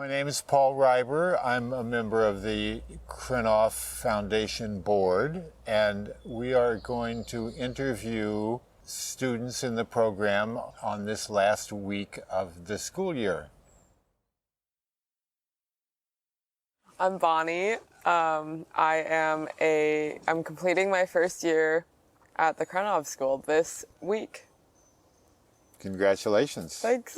My name is Paul Reiber. I'm a member of the Krenov Foundation board, and we are going to interview students in the program on this last week of the school year. I'm Bonnie. I'm completing my first year at the Krenov School this week. Congratulations. Thanks.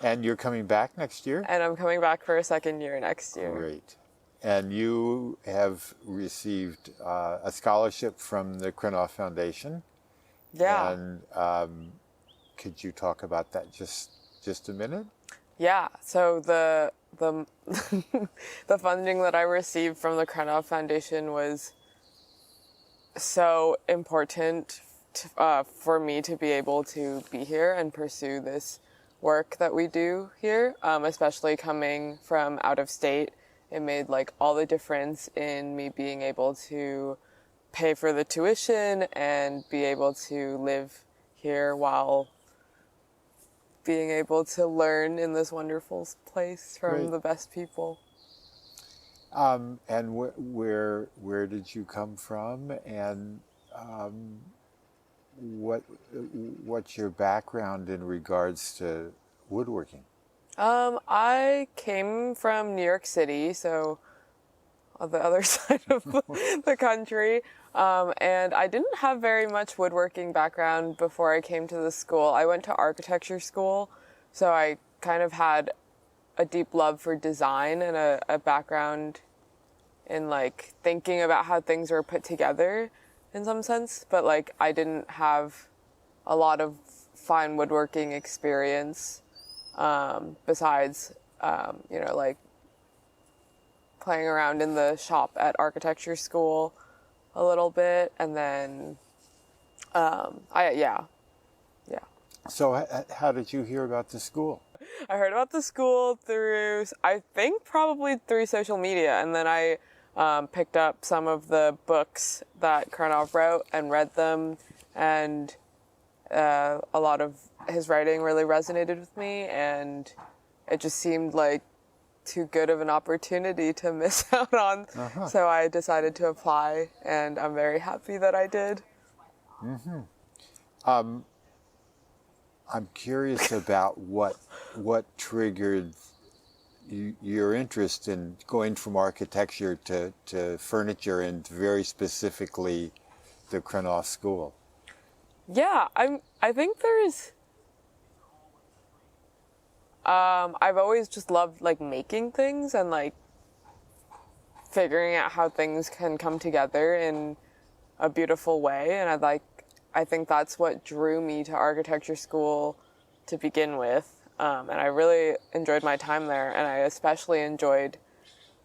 And you're coming back next year? And I'm coming back for a second year next year. Great. And you have received a scholarship from the Krenov Foundation. Yeah. And could you talk about that just a minute? Yeah. So the the funding that I received from the Krenov Foundation was so important for me to be able to be here and pursue this work that we do here, especially coming from out of state. It made all the difference in me being able to pay for the tuition and be able to live here while being able to learn in this wonderful place from the best people. And where did you come from, and what's your background in regards to woodworking? I came from New York City, so on the other side of the country, and I didn't have very much woodworking background before I came to the school. I went to architecture school, so I kind of had a deep love for design and a background in thinking about how things were put together in some sense, but I didn't have a lot of fine woodworking experience besides playing around in the shop at architecture school a little bit, and then So how did you hear about the school? I heard about the school through, I think probably through social media, and then I picked up some of the books that Krenov wrote and read them, and a lot of his writing really resonated with me, and it just seemed like too good of an opportunity to miss out on. So I decided to apply, and I'm very happy that I did. I'm curious about what triggered your interest in going from architecture to furniture, and very specifically the Krenov School. Yeah, I think there's I've always just loved making things and figuring out how things can come together in a beautiful way, and I think that's what drew me to architecture school to begin with. And I really enjoyed my time there, and I especially enjoyed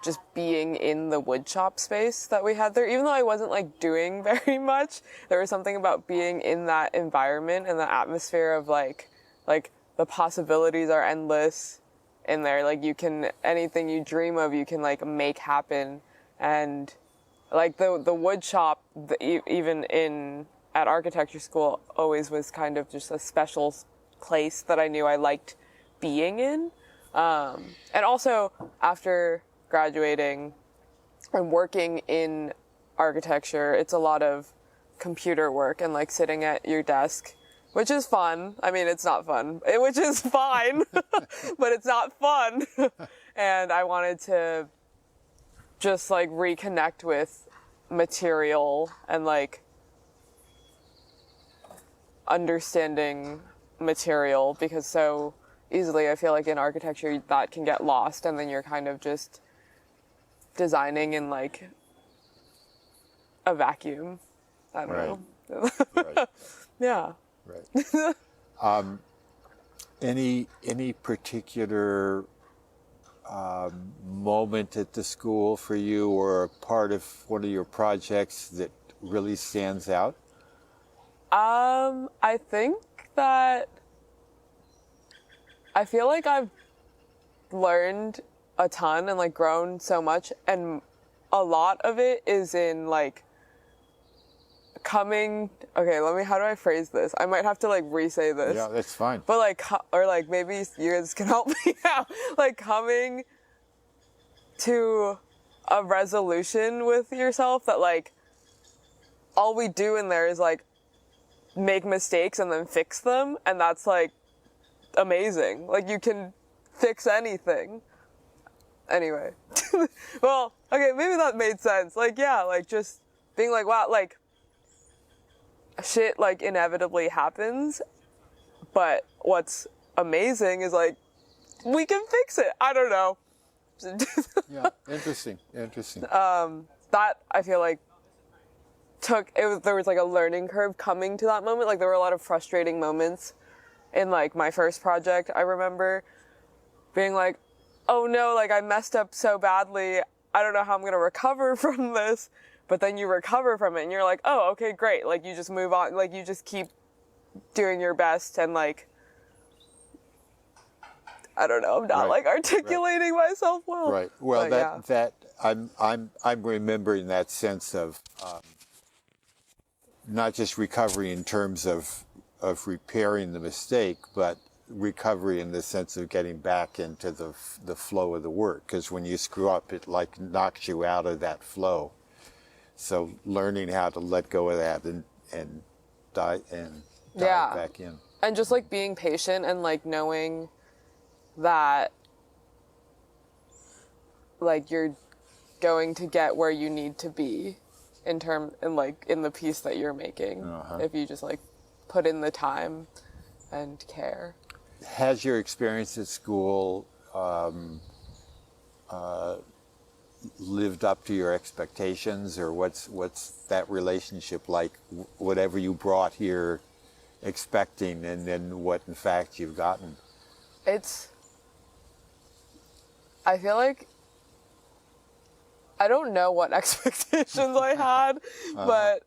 just being in the wood shop space that we had there. Even though I wasn't doing very much, there was something about being in that environment and the atmosphere of the possibilities are endless in there. Anything you dream of, you can make happen. And the wood shop, even at architecture school, always was kind of just a special place that I knew I liked being in. And also after graduating and working in architecture, it's a lot of computer work and sitting at your desk, which is fun. I mean, it's not fun, which is fine, but it's not fun. And I wanted to just reconnect with material and understanding material, because so easily I feel in architecture that can get lost, and then you're kind of just designing in a vacuum. I don't know. Right. Yeah. Right. Any particular moment at the school for you, or a part of one of your projects that really stands out? I think that I feel I've learned a ton and grown so much, and a lot of it is in coming, okay, how do I phrase this? I might have to re-say this. Yeah, that's fine. But maybe you guys can help me out. Coming to a resolution with yourself that like all we do in there is like make mistakes and then fix them, and that's like amazing. Like you can fix anything. Anyway. Well, okay, maybe that made sense. Like, yeah, like just being like, wow, like shit like inevitably happens, but what's amazing is like we can fix it. I don't know. Yeah, interesting. That I feel like there was like a learning curve coming to that moment. Like there were a lot of frustrating moments in like my first project. I remember being like, oh no, like I messed up so badly. I don't know how I'm going to recover from this. But then you recover from it and you're like, oh, okay, great. Like you just move on. Like you just keep doing your best and like, I don't know. I'm not like articulating myself well. Right. Well, but, that I'm remembering that sense of not just recovery in terms of repairing the mistake, but recovery in the sense of getting back into the flow of the work. Because when you screw up, it like knocks you out of that flow. So learning how to let go of that and dive back in. And just like being patient and like knowing that like you're going to get where you need to be in the piece that you're making, if you just like put in the time and care. Has your experience at school lived up to your expectations, or what's that relationship like? Whatever you brought here expecting, and then what in fact you've gotten. I feel like I don't know what expectations I had, but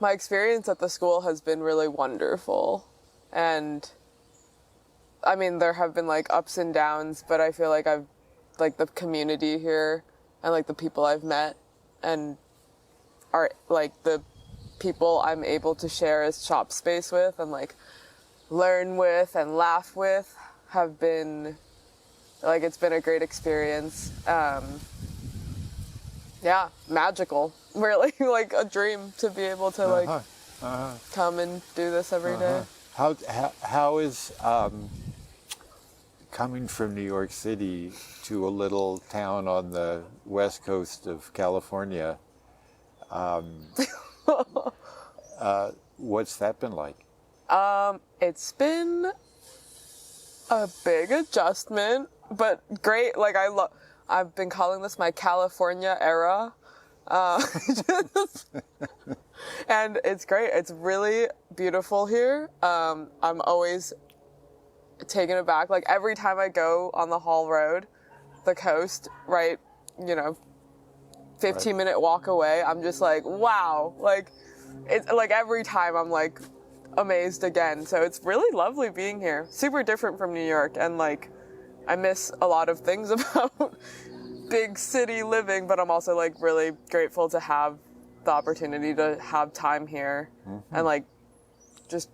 my experience at the school has been really wonderful. And I mean, there have been like ups and downs, but I feel like I've like the community here and like the people I've met and are like the people I'm able to share as shop space with and like learn with and laugh with have been like, it's been a great experience. Yeah, magical. Really, like a dream to be able to like come and do this every day. How is coming from New York City to a little town on the west coast of California? What's that been like? It's been a big adjustment, but great. Like I've been calling this my California era. And it's great. It's really beautiful here. I'm always taken aback. Like every time I go on the Hall Road, the coast, right, 15-minute walk away, I'm just like, wow. Like it's like every time I'm like amazed again. So it's really lovely being here. Super different from New York, and like I miss a lot of things about big city living, but I'm also like really grateful to have the opportunity to have time here and like just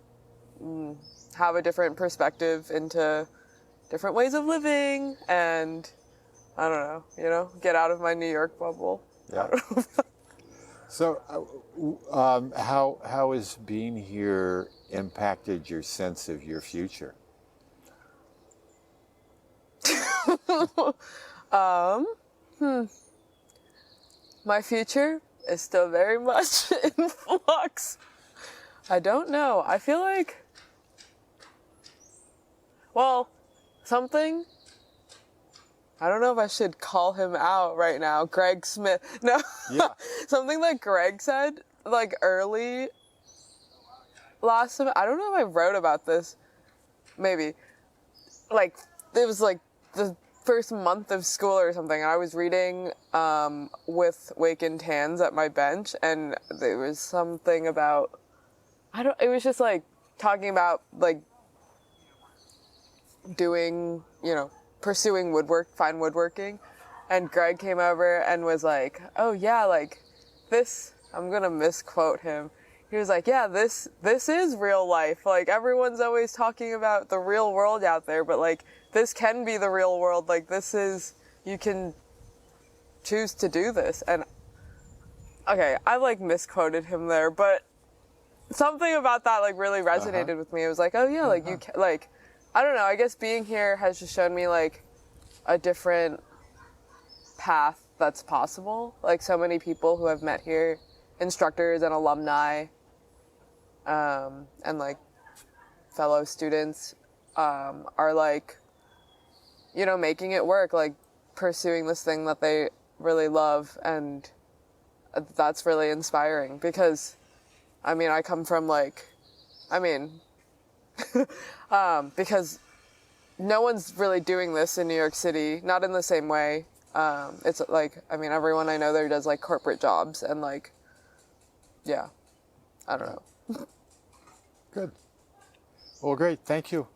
have a different perspective into different ways of living, and I don't know, get out of my New York bubble. Yeah. So how has being here impacted your sense of your future? My future is still very much in flux. I don't know. I feel like, something, I don't know if I should call him out right now. Greg Smith. No. Yeah. Something that Greg said, like, early last semester. I don't know if I wrote about this. Maybe. Like, it was, like, the first month of school or something, and I was reading with Wakened Hands at my bench, and there was something about, it was just, like, talking about, like, doing, pursuing fine woodworking, and Greg came over and was like, oh yeah, like this, I'm gonna misquote him. he was like, yeah, this is real life. Like, everyone's always talking about the real world out there, but like, this can be the real world. Like, you can choose to do this. And okay, I like misquoted him there, but something about that like really resonated with me. It was like, oh yeah, like you can, like, I don't know, I guess being here has just shown me like a different path that's possible. Like, so many people who I've met here, instructors and alumni, and like fellow students, are like, you know, making it work, like pursuing this thing that they really love. And that's really inspiring because, I mean, I come from like, because no one's really doing this in New York City, not in the same way. It's like, I mean, everyone I know there does like corporate jobs and like, yeah, I don't know. Good. Well, great. Thank you.